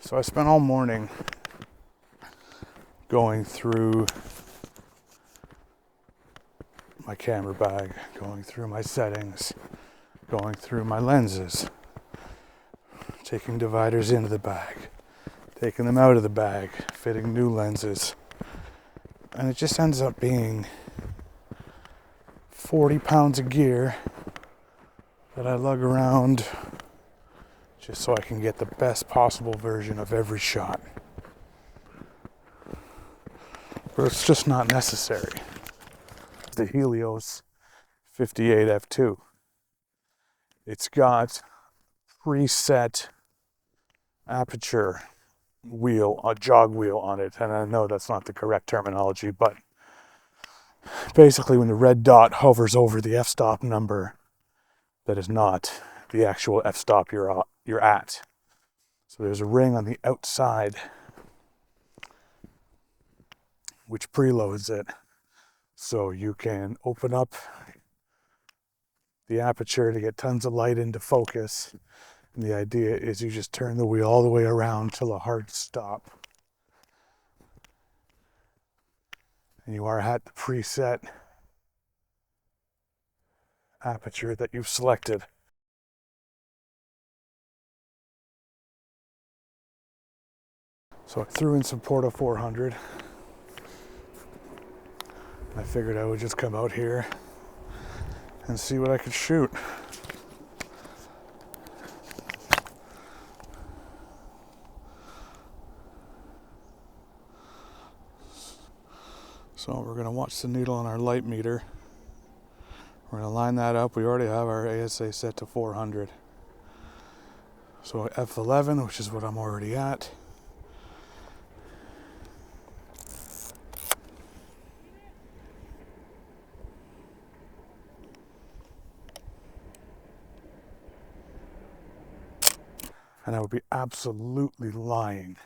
So I spent all morning going through my camera bag, going through my settings, going through my lenses, taking dividers into the bag, taking them out of the bag, fitting new lenses. And it just ends up being 40 pounds of gear that I lug around just so I can get the best possible version of every shot. But it's just not necessary. The Helios 58 f2. It's got preset aperture wheel, a jog wheel on it, and I know that's not the correct terminology, but basically when the red dot hovers over the f-stop number, that is not the actual f-stop you're at. So there's a ring on the outside which preloads it, so you can open up the aperture to get tons of light into focus. And the idea is you just turn the wheel all the way around till a hard stop. And you are at the preset aperture that you've selected. So I threw in some Porta 400. I figured I would just come out here and see what I could shoot. So we're going to watch the needle on our light meter. We're going to line that up. We already have our ASA set to 400. So F11, which is what I'm already at. And I would be absolutely lying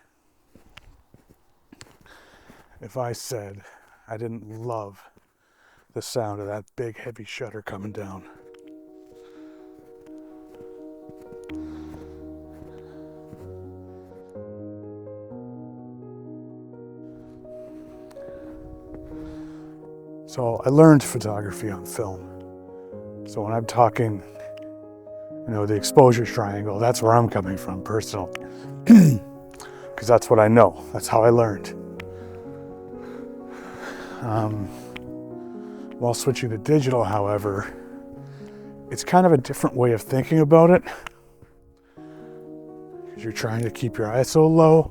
if I said I didn't love the sound of that big heavy shutter coming down. So I learned photography on film. So when I'm talking, the exposure triangle, that's where I'm coming from personally. Because that's what I know. That's how I learned. While switching to digital, however, it's kind of a different way of thinking about it. Because you're trying to keep your ISO low.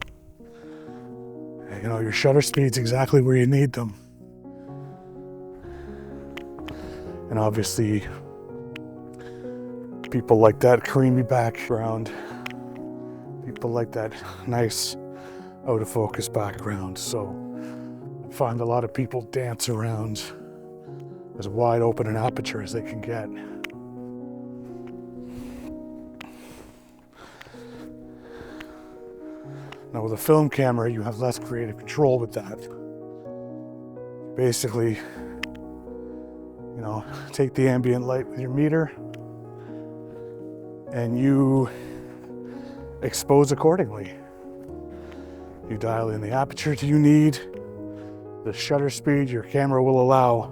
And, your shutter speed's exactly where you need them. And obviously, people like that creamy background. People like that nice out of focus background. So I find a lot of people dance around as wide open an aperture as they can get. Now with a film camera, you have less creative control with that. Basically, take the ambient light with your meter and you expose accordingly. You dial in the aperture you need, the shutter speed your camera will allow,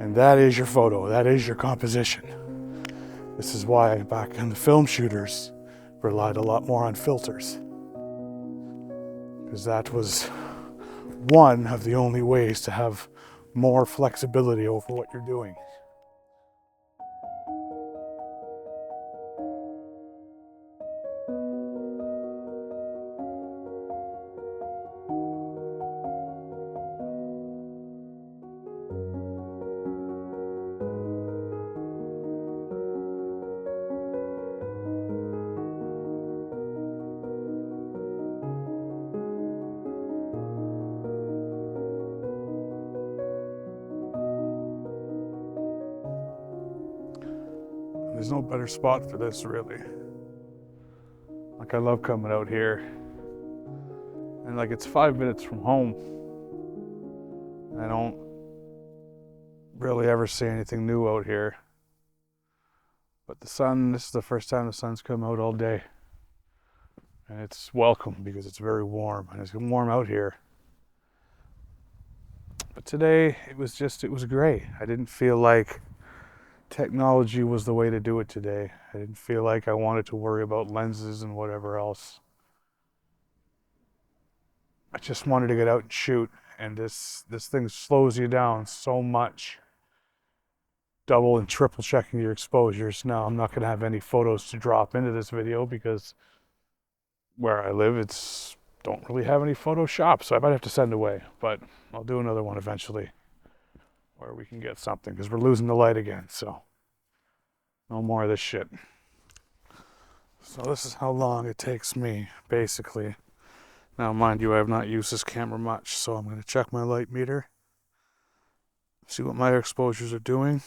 and that is your photo, that is your composition. This is why back in the film shooters relied a lot more on filters, because that was one of the only ways to have more flexibility over what you're doing. There's no better spot for this, really. I love coming out here. And it's 5 minutes from home. I don't really ever see anything new out here. But the sun, this is the first time the sun's come out all day. And it's welcome because it's very warm, and it's warm out here. But today it was great. I didn't feel like technology was the way to do it today. I didn't feel like I wanted to worry about lenses and whatever else. I just wanted to get out and shoot, and this thing slows you down so much. Double and triple checking your exposures. Now, I'm not going to have any photos to drop into this video because where I live, don't really have any Photoshop, so I might have to send away, but I'll do another one eventually where we can get something, because we're losing the light again, so no more of this shit. So this is how long it takes me, basically. Now, mind you, I have not used this camera much, so I'm going to check my light meter, see what my exposures are doing,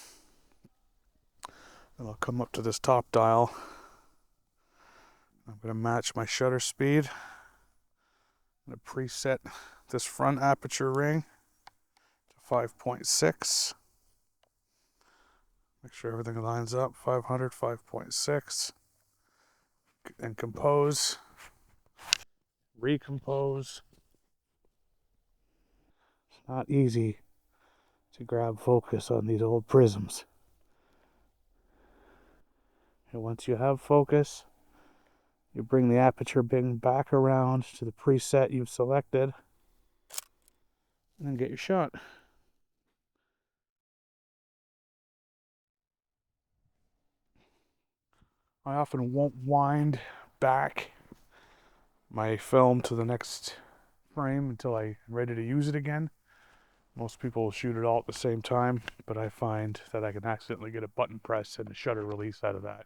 and I'll come up to this top dial. I'm going to match my shutter speed. I'm going to preset this front aperture ring to 5.6. Make sure everything lines up. 500, 5.6. And compose. Recompose. It's not easy to grab focus on these old prisms. And once you have focus, you bring the aperture bin back around to the preset you've selected, and then get your shot. I often won't wind back my film to the next frame until I'm ready to use it again. Most people will shoot it all at the same time, but I find that I can accidentally get a button press and a shutter release out of that,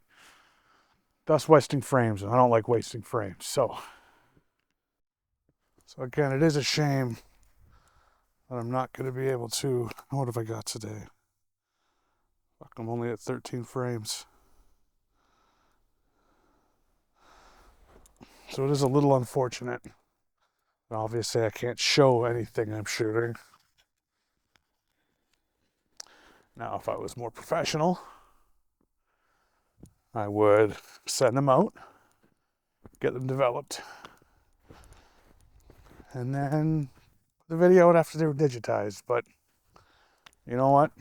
thus wasting frames, and I don't like wasting frames. So again, it is a shame that I'm not going to be able to. What have I got today? Fuck, I'm only at 13 frames. So it is a little unfortunate. Obviously, I can't show anything I'm shooting. Now, if I was more professional, I would send them out, get them developed, and then the video would have to be digitized. But you know what?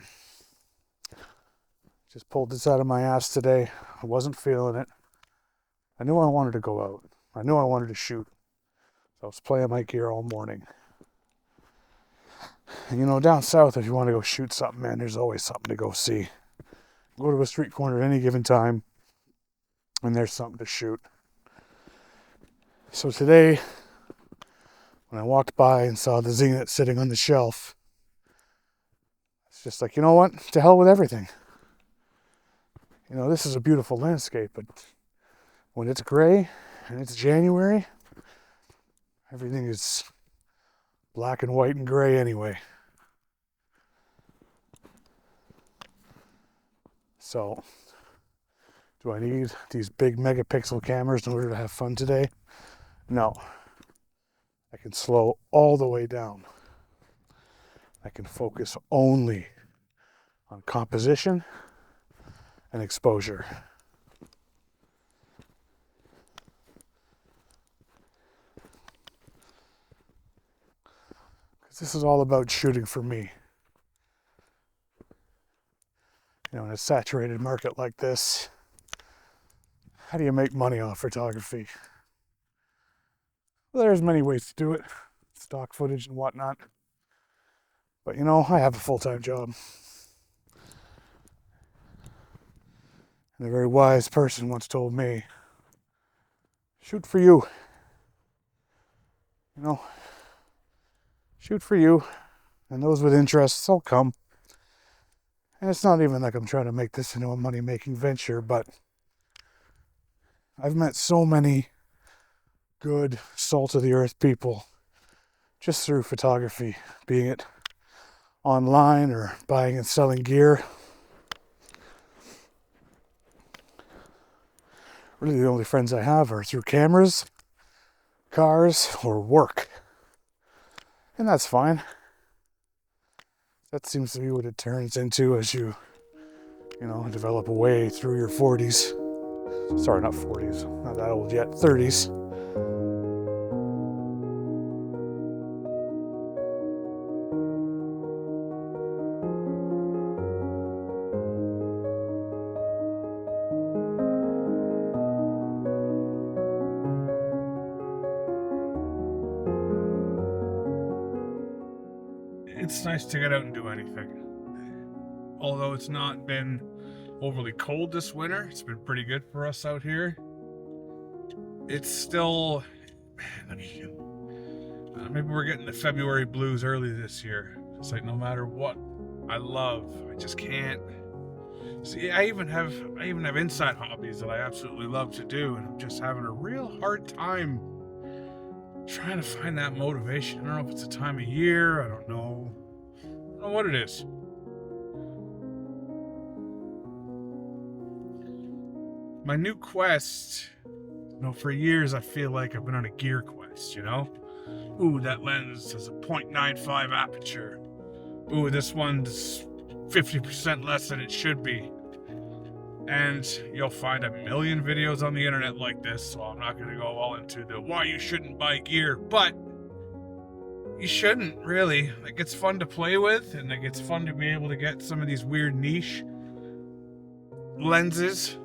Just pulled this out of my ass today. I wasn't feeling it. I knew I wanted to go out. I knew I wanted to shoot. So I was playing my gear all morning. And you know, down south, if you want to go shoot something, man, there's always something to go see. Go to a street corner at any given time, and there's something to shoot. So today, when I walked by and saw the Zenith sitting on the shelf, it's just like, you know what? To hell with everything. You know, this is a beautiful landscape, but when it's gray and it's January, everything is black and white and gray anyway. So, do I need these big megapixel cameras in order to have fun today? No. I can slow all the way down. I can focus only on composition and exposure. Because this is all about shooting for me. You know, in a saturated market like this, how do you make money off photography? Well, there's many ways to do it, stock footage and whatnot. But you know, I have a full-time job. And a very wise person once told me, shoot for you. You know, shoot for you, and those with interests will come. And it's not even like I'm trying to make this into a money-making venture, but I've met so many good, salt-of-the-earth people just through photography, being it online or buying and selling gear. Really, the only friends I have are through cameras, cars, or work. And that's fine. That seems to be what it turns into as you develop a way through your 40s. Sorry, not 40s, not that old yet, 30s. it's nice to get out and do anything. Although it's not been overly cold this winter, it's been pretty good for us out here. It's still, maybe we're getting the February blues early this year. It's like no matter what I love, I just can't. See, I even have inside hobbies that I absolutely love to do, and I'm just having a real hard time trying to find that motivation. I don't know if it's a time of year. I don't know what it is. My new quest, for years I feel like I've been on a gear quest, Ooh, that lens has a 0.95 aperture. Ooh, this one's 50% less than it should be. And you'll find a million videos on the internet like this, so I'm not going to go all into the why you shouldn't buy gear, but you shouldn't, really. Like, it's fun to play with, and like, it's fun to be able to get some of these weird niche lenses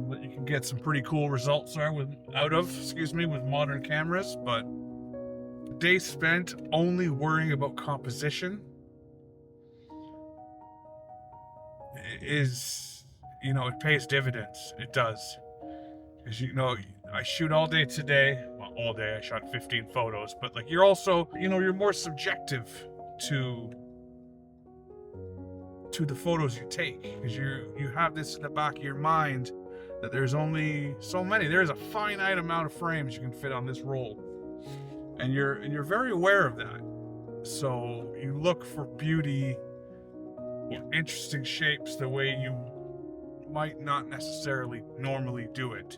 that you can get some pretty cool results with modern cameras. But days spent only worrying about composition is, it pays dividends. It does. Because, I shoot all day today. Well, all day. I shot 15 photos. But, like, you're also, you're more subjective to the photos you take. Because you have this in the back of your mind that there's only so many. There's a finite amount of frames you can fit on this roll. And you're very aware of that. So you look for beauty or interesting shapes the way you might not necessarily normally do it.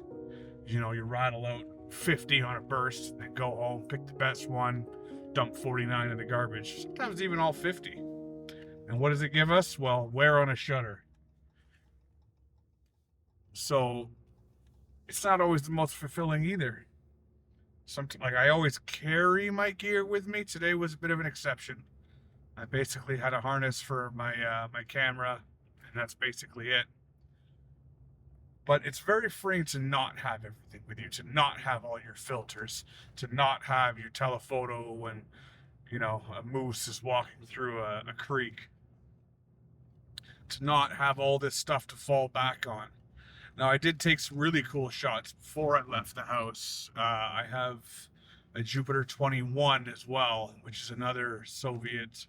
You rattle out 50 on a burst, then go home, pick the best one, dump 49 in the garbage, sometimes even all 50. And what does it give us? Well, wear on a shutter. So it's not always the most fulfilling either. Like, I always carry my gear with me. Today was a bit of an exception. I basically had a harness for my camera, and that's basically it. But it's very freeing to not have everything with you, to not have all your filters, to not have your telephoto when, a moose is walking through a creek, to not have all this stuff to fall back on. Now, I did take some really cool shots before I left the house. I have a Jupiter 21 as well, which is another Soviet.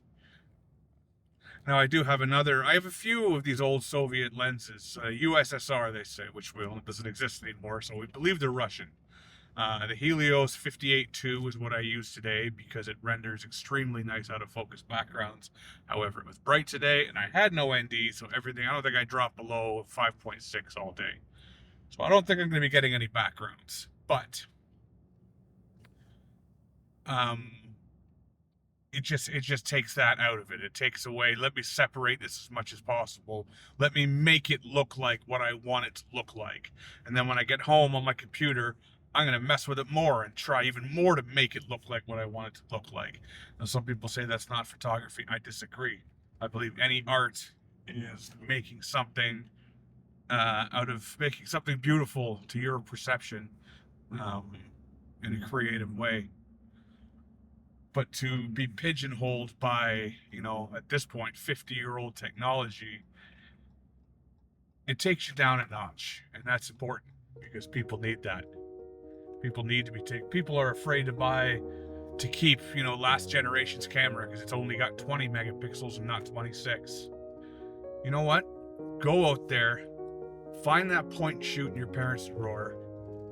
Now, I have a few of these old Soviet lenses, USSR, they say, which doesn't exist anymore, so we believe they're Russian. The Helios 58-2 is what I use today because it renders extremely nice out of focus backgrounds. However, it was bright today, and I had no ND, so I don't think I dropped below 5.6 all day. So I don't think I'm going to be getting any backgrounds, but it just takes that out of it. It takes away, let me separate this as much as possible. Let me make it look like what I want it to look like. And then when I get home on my computer, I'm going to mess with it more and try even more to make it look like what I want it to look like. Now, some people say that's not photography. I disagree. I believe any art is making something making something beautiful to your perception in a creative way. But to be pigeonholed by, at this point, 50-year-old technology, it takes you down a notch. And that's important because people need that. People need to be people are afraid to keep, last generation's camera because it's only got 20 megapixels and not 26. You know what? Go out there, find that point and shoot in your parents' drawer,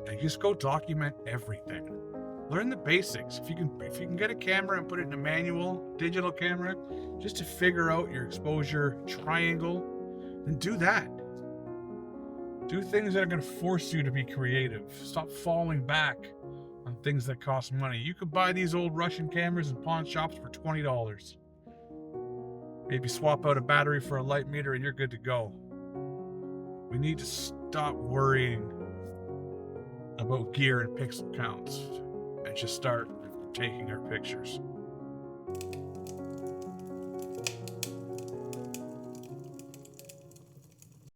and just go document everything. Learn the basics. If you can get a camera and put it in a manual digital camera, just to figure out your exposure triangle, then do that. Do things that are going to force you to be creative. Stop falling back on things that cost money. You could buy these old Russian cameras in pawn shops for $20. Maybe swap out a battery for a light meter and you're good to go. We need to stop worrying about gear and pixel counts and just start taking our pictures.